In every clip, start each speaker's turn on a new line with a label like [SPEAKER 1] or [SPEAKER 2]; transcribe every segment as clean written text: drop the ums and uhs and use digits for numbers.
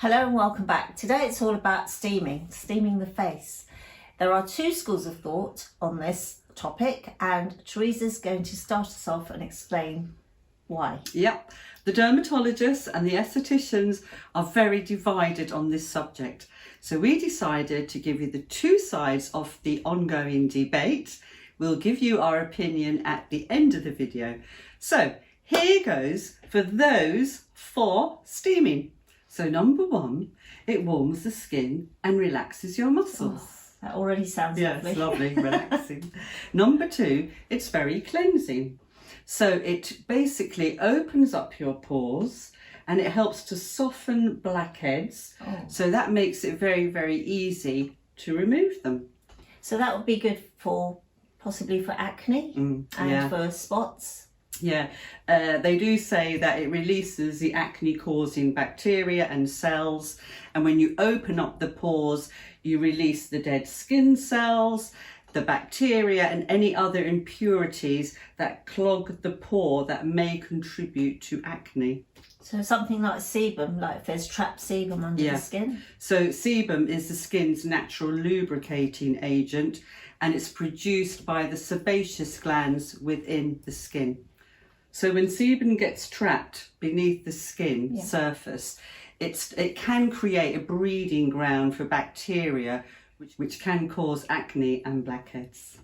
[SPEAKER 1] Hello and welcome back. Today it's all about steaming the face. There are two schools of thought on this topic and Teresa's going to start us off and explain why.
[SPEAKER 2] Yep, the dermatologists and the estheticians are very divided on this subject. So we decided to give you the two sides of the ongoing debate. We'll give you our opinion at the end of the video. So here goes for those for steaming. So number one, it warms the skin and relaxes your muscles.
[SPEAKER 1] Oh, that already sounds lovely.
[SPEAKER 2] Yes, lovely, relaxing. Number two, it's very cleansing. So it basically opens up your pores and it helps to soften blackheads.
[SPEAKER 1] Oh.
[SPEAKER 2] So that makes it very, very easy to remove them.
[SPEAKER 1] So that would be good for possibly for acne and for spots.
[SPEAKER 2] Yeah, they do say that it releases the acne-causing bacteria and cells, and when you open up the pores, you release the dead skin cells, the bacteria and any other impurities that clog the pore that may contribute to acne.
[SPEAKER 1] So something like sebum, like if there's trapped sebum under the skin?
[SPEAKER 2] So sebum is the skin's natural lubricating agent, and it's produced by the sebaceous glands within the skin. So when sebum gets trapped beneath the skin surface, it can create a breeding ground for bacteria, which can cause acne and blackheads.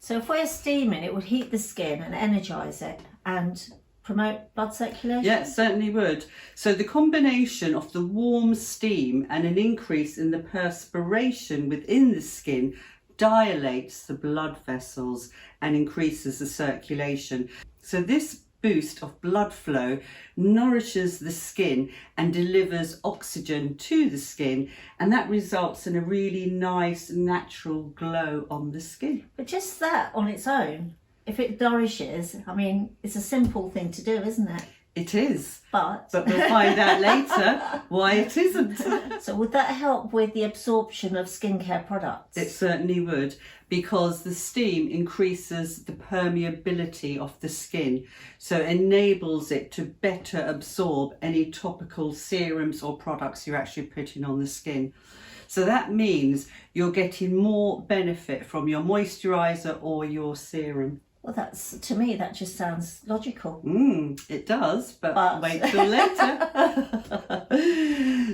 [SPEAKER 1] So if we're steaming, it would heat the skin and energise it and promote blood circulation?
[SPEAKER 2] Yeah, it certainly would. So the combination of the warm steam and an increase in the perspiration within the skin dilates the blood vessels and increases the circulation. So this boost of blood flow nourishes the skin and delivers oxygen to the skin, and that results in a really nice natural glow on the skin.
[SPEAKER 1] But just that on its own, if it nourishes, I mean, it's a simple thing to do, isn't it?
[SPEAKER 2] It is.
[SPEAKER 1] But
[SPEAKER 2] we'll find out later why it isn't.
[SPEAKER 1] So would that help with the absorption of skincare products?
[SPEAKER 2] It certainly would, because the steam increases the permeability of the skin, so it enables it to better absorb any topical serums or products you're actually putting on the skin. So that means you're getting more benefit from your moisturiser or your serum.
[SPEAKER 1] Well, to me, that just sounds logical.
[SPEAKER 2] It does, but wait till later.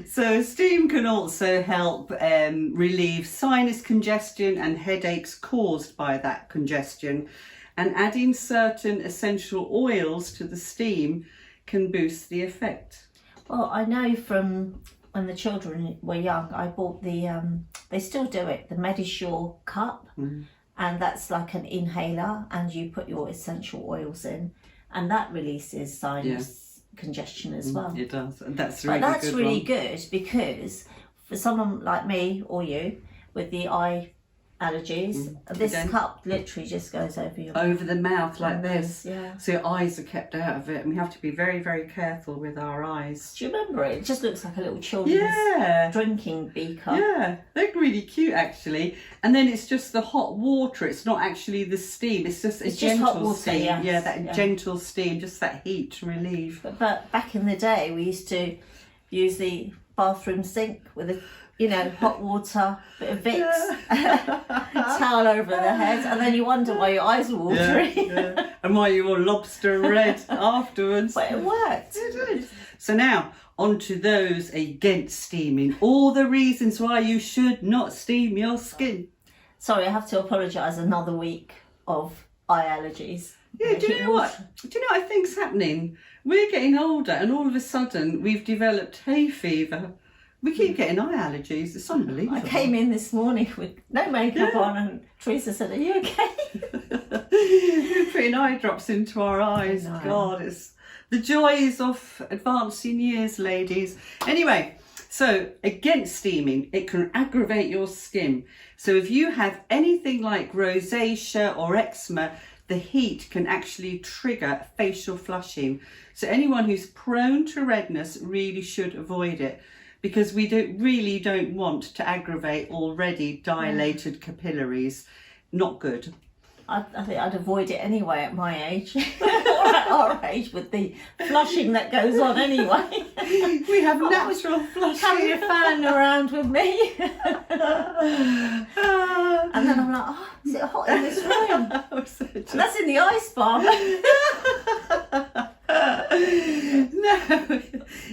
[SPEAKER 2] So steam can also help relieve sinus congestion and headaches caused by that congestion. And adding certain essential oils to the steam can boost the effect.
[SPEAKER 1] Well, I know from when the children were young, I bought they still do it, the Medisure cup. And that's like an inhaler, and you put your essential oils in, and that releases sinus congestion as well.
[SPEAKER 2] It does, and that's
[SPEAKER 1] really good because for someone like me or you with the eye allergies, this cup literally just goes over
[SPEAKER 2] the mouth like this.
[SPEAKER 1] Yeah.
[SPEAKER 2] So your eyes are kept out of it, and we have to be very, very careful with our eyes.
[SPEAKER 1] Do you remember it? It just looks like a little children's drinking beaker.
[SPEAKER 2] Yeah, they're really cute actually. And then it's just the hot water. It's not actually the steam. It's just gentle
[SPEAKER 1] hot water,
[SPEAKER 2] steam.
[SPEAKER 1] yes.
[SPEAKER 2] Yeah, that gentle steam, just that heat to relieve.
[SPEAKER 1] But back in the day, we used to use the bathroom sink with a hot water, bit of Vicks, towel over the head, and then you wonder why your eyes are watery.
[SPEAKER 2] And why you're all lobster red afterwards.
[SPEAKER 1] But it worked.
[SPEAKER 2] It did. So now, on to those against steaming. All the reasons why you should not steam your skin.
[SPEAKER 1] Sorry, I have to apologise, another week of eye allergies.
[SPEAKER 2] Yeah, do you know what I think's happening? We're getting older and all of a sudden we've developed hay fever. We keep getting eye allergies. It's unbelievable.
[SPEAKER 1] I came in this morning with no makeup on, and Teresa said, "Are you okay?"
[SPEAKER 2] We're putting eye drops into our eyes. God, it's the joys of advancing years, ladies. Anyway, so against steaming, it can aggravate your skin. So if you have anything like rosacea or eczema, the heat can actually trigger facial flushing. So anyone who's prone to redness really should avoid it, because we really don't want to aggravate already dilated capillaries. Not good.
[SPEAKER 1] I think I'd avoid it anyway at my age, or at our age, with the flushing that goes on anyway.
[SPEAKER 2] We have natural flushing.
[SPEAKER 1] Carry a fan around with me. And then I'm like, oh, is it hot in this room? And that's in the ice bar.
[SPEAKER 2] No,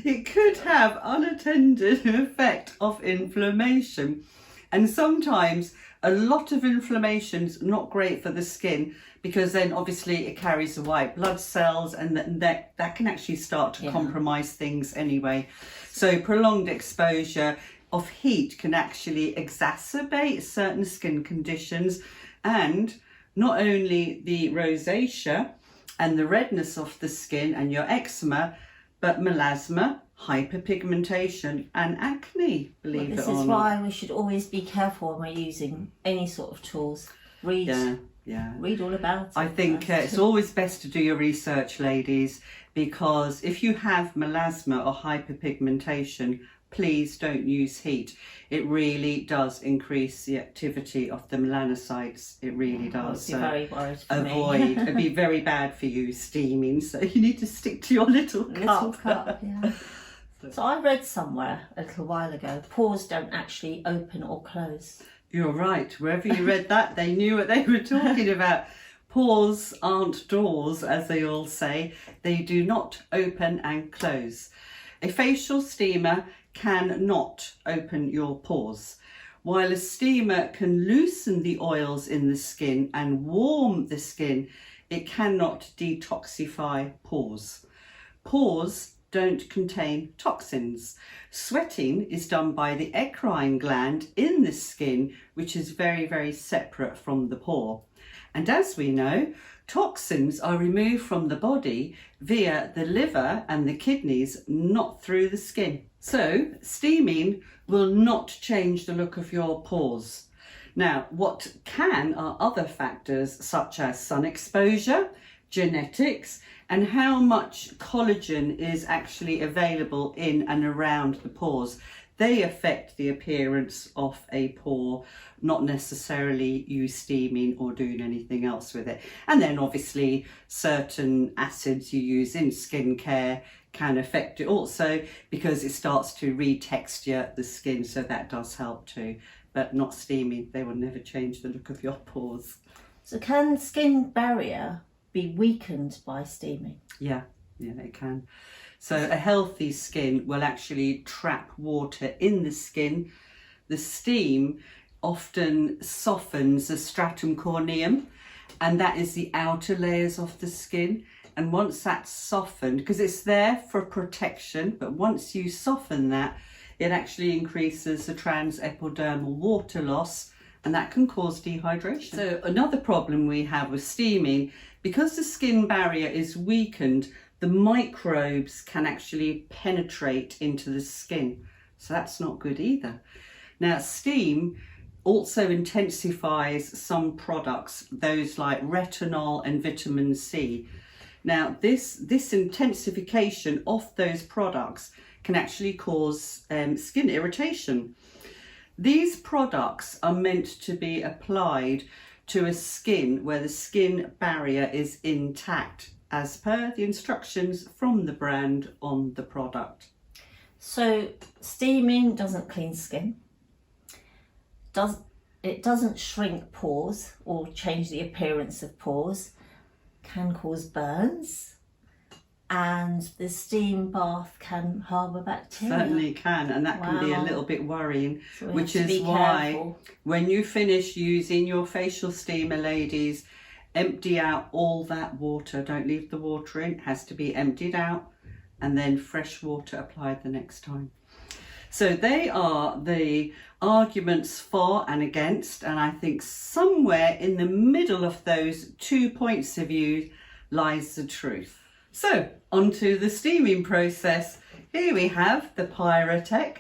[SPEAKER 2] it could have unattended effect of inflammation, and sometimes a lot of inflammation's not great for the skin, because then obviously it carries the white blood cells, and that can actually start to compromise things anyway. So prolonged exposure of heat can actually exacerbate certain skin conditions, and not only the rosacea and the redness of the skin and your eczema, but melasma, hyperpigmentation and acne, believe it or not.
[SPEAKER 1] This is why we should always be careful when we're using any sort of tools. Read all about it.
[SPEAKER 2] I think it's always best to do your research, ladies, because if you have melasma or hyperpigmentation, please don't use heat. It really does increase the activity of the melanocytes. It really does.
[SPEAKER 1] So very worried for
[SPEAKER 2] avoid.
[SPEAKER 1] me.
[SPEAKER 2] It'd be very bad for you steaming. So you need to stick to your little cup.
[SPEAKER 1] Yeah. So I read somewhere a little while ago, pores don't actually open or close.
[SPEAKER 2] You're right. Wherever you read that, they knew what they were talking about. Pores aren't doors, as they all say. They do not open and close. A facial steamer cannot open your pores, while a steamer can loosen the oils in the skin and warm the skin. It cannot detoxify pores. Pores don't contain toxins. Sweating is done by the eccrine gland in the skin, which is very, very separate from the pore. And as we know, toxins are removed from the body via the liver and the kidneys, not through the skin. So steaming will not change the look of your pores. Now, what can are other factors such as sun exposure, genetics, and how much collagen is actually available in and around the pores. They affect the appearance of a pore, not necessarily you steaming or doing anything else with it. And then obviously certain acids you use in skincare can affect it also, because it starts to retexture the skin, so that does help too. But not steaming, they will never change the look of your pores.
[SPEAKER 1] So can skin barrier be weakened by steaming?
[SPEAKER 2] Yeah, it can. So a healthy skin will actually trap water in the skin. The steam often softens the stratum corneum, and that is the outer layers of the skin. And once that's softened, because it's there for protection, but once you soften that, it actually increases the transepidermal water loss, and that can cause dehydration. So another problem we have with steaming, because the skin barrier is weakened, the microbes can actually penetrate into the skin. So that's not good either. Now, steam also intensifies some products, those like retinol and vitamin C. Now, this intensification of those products can actually cause skin irritation. These products are meant to be applied to a skin where the skin barrier is intact, as per the instructions from the brand on the product.
[SPEAKER 1] So steaming doesn't clean skin. It doesn't shrink pores or change the appearance of pores. Can cause burns, and the steam bath can harbour bacteria.
[SPEAKER 2] Certainly can, and that can be a little bit worrying,
[SPEAKER 1] So
[SPEAKER 2] which is why when you finish using your facial steamer, ladies, empty out all that water. Don't leave the water in. It has to be emptied out, and then fresh water applied the next time. So they are the arguments for and against, and I think somewhere in the middle of those 2 points of view lies the truth. So onto the steaming process. Here we have the Pyrotech,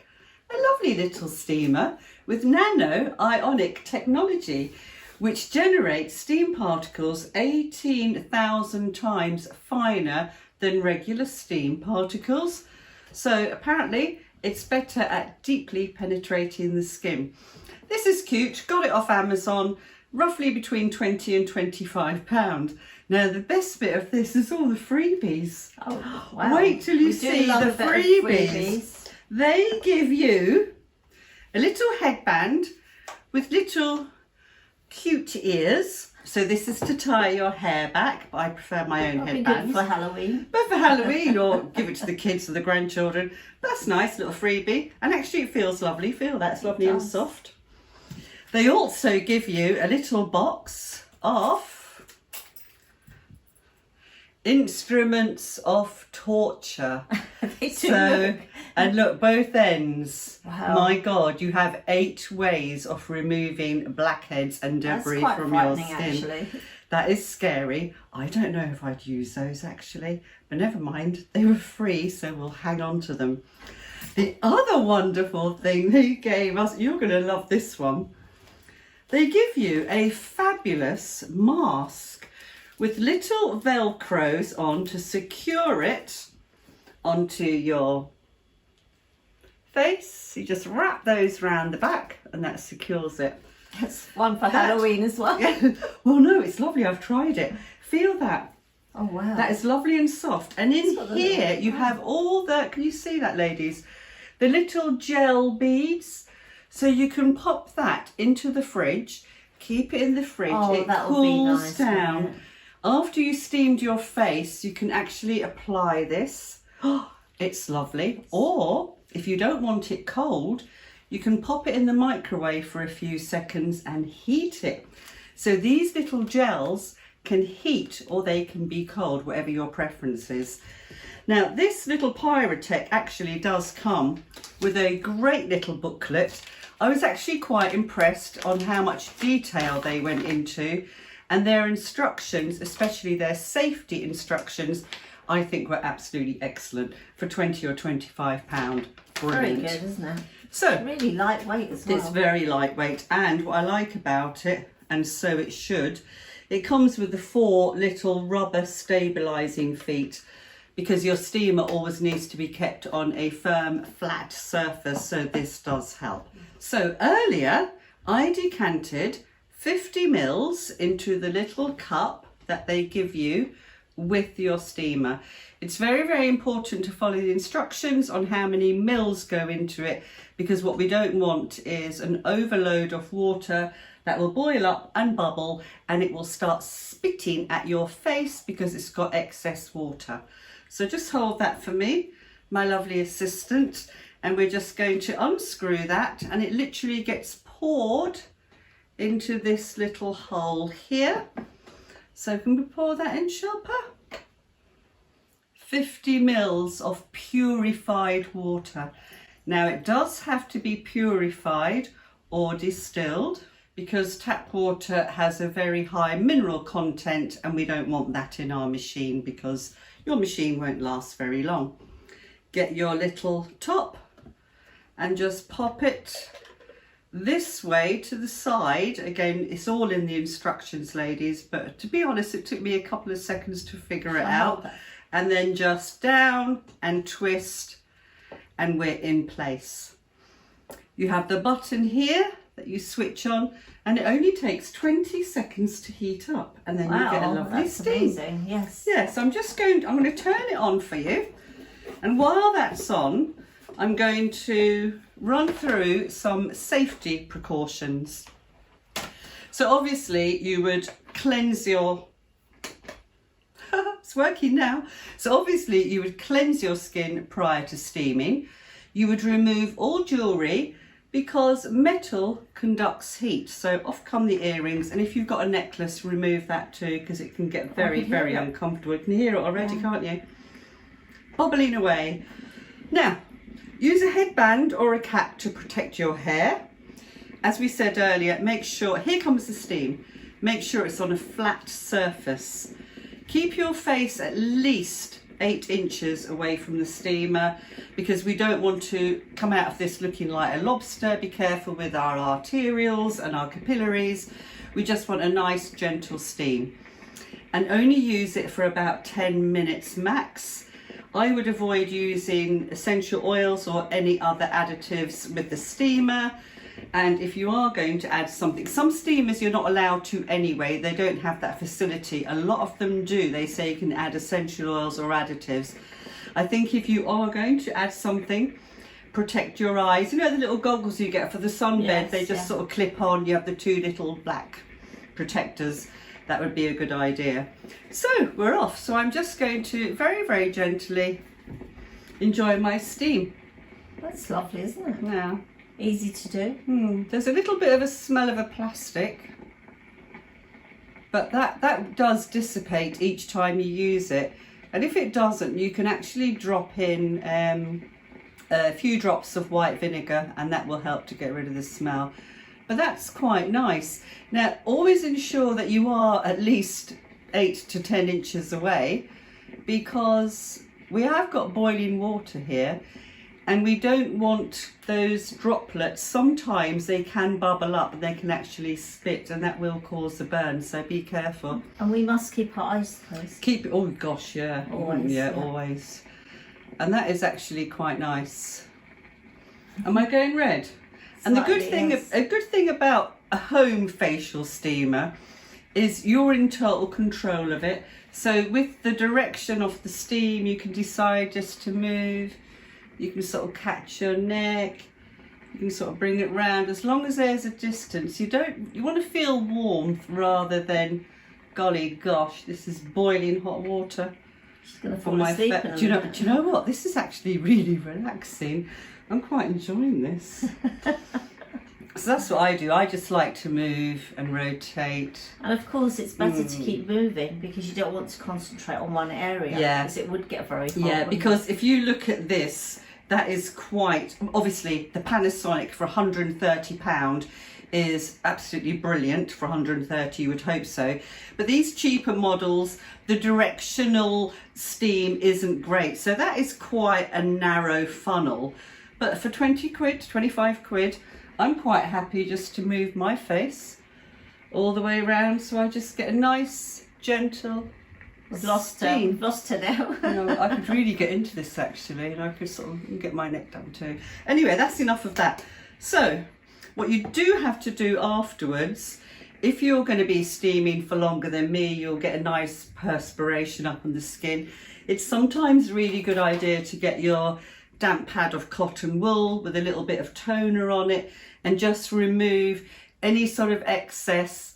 [SPEAKER 2] a lovely little steamer with nano ionic technology, which generates steam particles 18,000 times finer than regular steam particles. So apparently it's better at deeply penetrating the skin. This is cute, got it off Amazon. roughly between 20 and 25 pounds. Now the best bit of this is all the freebies.
[SPEAKER 1] Oh, wow.
[SPEAKER 2] Wait till you
[SPEAKER 1] We do
[SPEAKER 2] see
[SPEAKER 1] love
[SPEAKER 2] the
[SPEAKER 1] a bit of
[SPEAKER 2] freebies. They give you a little headband with little cute ears. So this is to tie your hair back, but I prefer my own
[SPEAKER 1] That'd be
[SPEAKER 2] headband.
[SPEAKER 1] good for Halloween.
[SPEAKER 2] But for Halloween, or give it to the kids or the grandchildren. That's nice, little freebie. And actually it feels lovely. Feel that's lovely and soft. They also give you a little box of instruments of torture.
[SPEAKER 1] They do
[SPEAKER 2] So,
[SPEAKER 1] look.
[SPEAKER 2] and look, both ends.
[SPEAKER 1] Wow.
[SPEAKER 2] My God, you have 8 ways of removing blackheads and
[SPEAKER 1] That's
[SPEAKER 2] debris
[SPEAKER 1] quite
[SPEAKER 2] from your
[SPEAKER 1] frightening,
[SPEAKER 2] skin.
[SPEAKER 1] actually.
[SPEAKER 2] That is scary. I don't know if I'd use those actually, but never mind. They were free, so we'll hang on to them. The other wonderful thing they gave us, you're going to love this one. They give you a fabulous mask with little velcros on to secure it onto your face. You just wrap those round the back and that secures it.
[SPEAKER 1] That's one for Halloween as well.
[SPEAKER 2] Yeah. Well, no, it's lovely. I've tried it. Feel that.
[SPEAKER 1] Oh, wow.
[SPEAKER 2] That is lovely and soft. And in
[SPEAKER 1] got the
[SPEAKER 2] here
[SPEAKER 1] little-
[SPEAKER 2] you have all the, can you see that, ladies? The little gel beads. So you can pop that into the fridge, keep it in the fridge.
[SPEAKER 1] Oh,
[SPEAKER 2] it
[SPEAKER 1] that would be
[SPEAKER 2] cools
[SPEAKER 1] nice,
[SPEAKER 2] down.
[SPEAKER 1] wouldn't it?
[SPEAKER 2] After you steamed your face, you can actually apply this. It's lovely. Or if you don't want it cold, you can pop it in the microwave for a few seconds and heat it. So these little gels can heat or they can be cold, whatever your preference is. Now this little Pyrotech actually does come with a great little booklet. I was actually quite impressed on how much detail they went into, and their instructions, especially their safety instructions, I think were absolutely excellent for 20 or 25 pound.
[SPEAKER 1] Very
[SPEAKER 2] Brilliant.
[SPEAKER 1] good, isn't it?
[SPEAKER 2] So
[SPEAKER 1] Really lightweight as well.
[SPEAKER 2] it's very lightweight, and what I like about it, and so it should, it comes with the 4 little rubber stabilising feet, because your steamer always needs to be kept on a firm flat surface, so this does help. So earlier I decanted 50 mils into the little cup that they give you with your steamer. It's very, very important to follow the instructions on how many mils go into it, because what we don't want is an overload of water that will boil up and bubble, and it will start spitting at your face because it's got excess water. So just hold that for me, my lovely assistant, and we're just going to unscrew that, and it literally gets poured into this little hole here. So can we pour that in, Shilpa? 50 mils of purified water. Now it does have to be purified or distilled, because tap water has a very high mineral content, and we don't want that in our machine because your machine won't last very long. Get your little top and just pop it this way to the side. Again, it's all in the instructions, ladies, but to be honest, it took me a couple of seconds to figure it out. And then just down and twist, and we're in place. You have the button here that you switch on, and it only takes 20 seconds to heat up, and then you get a lovely
[SPEAKER 1] that's
[SPEAKER 2] steam.
[SPEAKER 1] amazing. Yes.
[SPEAKER 2] Yes, I'm going to turn it on for you, and while that's on, I'm going to run through some safety precautions. So obviously you would cleanse your it's working now. So obviously you would cleanse your skin prior to steaming. You would remove all jewellery, because metal conducts heat. So off come the earrings, and if you've got a necklace, remove that too, because it can get very, very uncomfortable. You can hear it already, can't you? Bubbling away. Now, use a headband or a cap to protect your hair. As we said earlier, make sure, here comes the steam, make sure it's on a flat surface. Keep your face at least 8 inches away from the steamer, because we don't want to come out of this looking like a lobster. Be careful with our arterioles and our capillaries. We just want a nice gentle steam, and only use it for about 10 minutes max. I would avoid using essential oils or any other additives with the steamer, And if you are going to add something, some steamers you're not allowed to anyway, they don't have that facility. A lot of them do. They say you can add essential oils or additives. I think if you are going to add something, protect your eyes. You know the little goggles you get for the sunbed,
[SPEAKER 1] Yes,
[SPEAKER 2] they just sort of clip on. You have the two little black protectors. That would be a good idea. So we're off. So I'm just going to very, very gently enjoy my steam.
[SPEAKER 1] That's lovely, isn't it?
[SPEAKER 2] Now,
[SPEAKER 1] Easy to do.
[SPEAKER 2] there's a little bit of a smell of a plastic, but that does dissipate each time you use it. And if it doesn't, you can actually drop in a few drops of white vinegar, and that will help to get rid of the smell. But that's quite nice. Now, always ensure that you are at least 8 to 10 inches away, because we have got boiling water here, and we don't want those droplets. Sometimes they can bubble up and they can actually spit, and that will cause a burn, so be careful.
[SPEAKER 1] And we must keep our eyes closed.
[SPEAKER 2] Keep it, oh gosh, yeah.
[SPEAKER 1] Always,
[SPEAKER 2] Yeah,
[SPEAKER 1] yeah.
[SPEAKER 2] always. And that is actually quite nice. Am I going red? And
[SPEAKER 1] Slightly, yes.
[SPEAKER 2] a good thing about a home facial steamer is you're in total control of it. So with the direction of the steam, you can decide just to move. You can sort of catch your neck. You can sort of bring it round. As long as there's a distance, you want to feel warmth rather than, golly gosh, this is boiling hot water.
[SPEAKER 1] She's going to
[SPEAKER 2] For
[SPEAKER 1] fall
[SPEAKER 2] my
[SPEAKER 1] asleep.
[SPEAKER 2] do you know what? This is actually really relaxing. I'm quite enjoying this. So that's what I do. I just like to move and rotate.
[SPEAKER 1] And of course, it's better to keep moving because you don't want to concentrate on one area.
[SPEAKER 2] Yeah.
[SPEAKER 1] Because it would get very hot.
[SPEAKER 2] Yeah,
[SPEAKER 1] wouldn't
[SPEAKER 2] because if you look at this, that is quite, obviously the Panasonic for £130 is absolutely brilliant. For 130 you would hope so, but these cheaper models, the directional steam isn't great, so that is quite a narrow funnel. But for 20 quid, 25 quid, I'm quite happy just to move my face all the way around, so I just get a nice gentle
[SPEAKER 1] We've lost her.
[SPEAKER 2] steam.
[SPEAKER 1] We've lost her now.
[SPEAKER 2] You know, I could really get into this actually, and I could sort of get my neck done too. Anyway, that's enough of that. So, what you do have to do afterwards, if you're going to be steaming for longer than me, you'll get a nice perspiration up on the skin. It's sometimes a really good idea to get your damp pad of cotton wool with a little bit of toner on it and just remove any sort of excess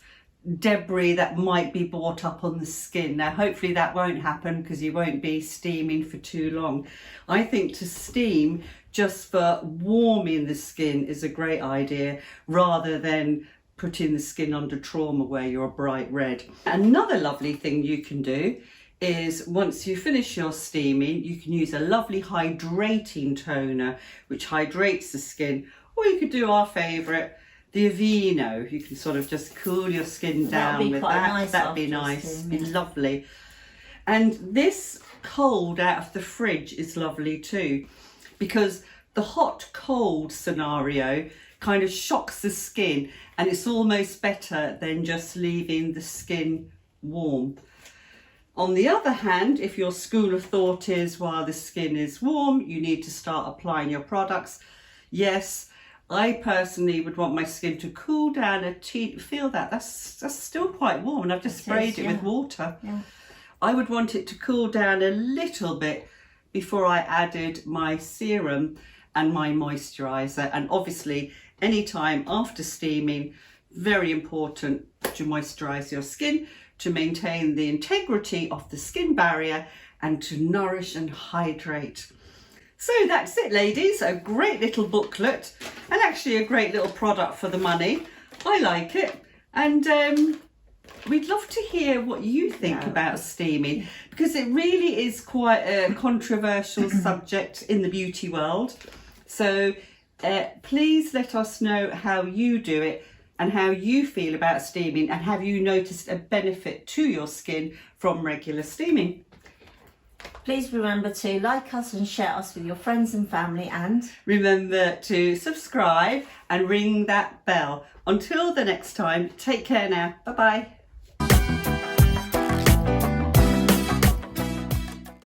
[SPEAKER 2] debris that might be brought up on the skin. Now hopefully that won't happen because you won't be steaming for too long. I think to steam just for warming the skin is a great idea rather than putting the skin under trauma where you're bright red. Another lovely thing you can do is once you finish your steaming, you can use a lovely hydrating toner which hydrates the skin, or you could do our favourite, the Aveeno. You can sort of just cool your skin down with that.
[SPEAKER 1] Nice
[SPEAKER 2] That'd be
[SPEAKER 1] after
[SPEAKER 2] nice,
[SPEAKER 1] steam,
[SPEAKER 2] be
[SPEAKER 1] yeah.
[SPEAKER 2] lovely. And this cold out of the fridge is lovely too, because the hot cold scenario kind of shocks the skin, and it's almost better than just leaving the skin warm. On the other hand, if your school of thought is while the skin is warm, you need to start applying your products. Yes, I personally would want my skin to cool down a teeny. Feel that? That's still quite warm, and I've just sprayed it with water.
[SPEAKER 1] Yeah.
[SPEAKER 2] I would want it to cool down a little bit before I added my serum and my moisturiser. And obviously, anytime after steaming, very important to moisturise your skin to maintain the integrity of the skin barrier and to nourish and hydrate. So that's it, ladies. A great little booklet and actually a great little product for the money. I like it, and we'd love to hear what you think about steaming, because it really is quite a controversial subject in the beauty world. So please let us know how you do it and how you feel about steaming, and have you noticed a benefit to your skin from regular steaming?
[SPEAKER 1] Please remember to like us and share us with your friends and family, and
[SPEAKER 2] Remember to subscribe and ring that bell. Until the next time, take care now. Bye bye.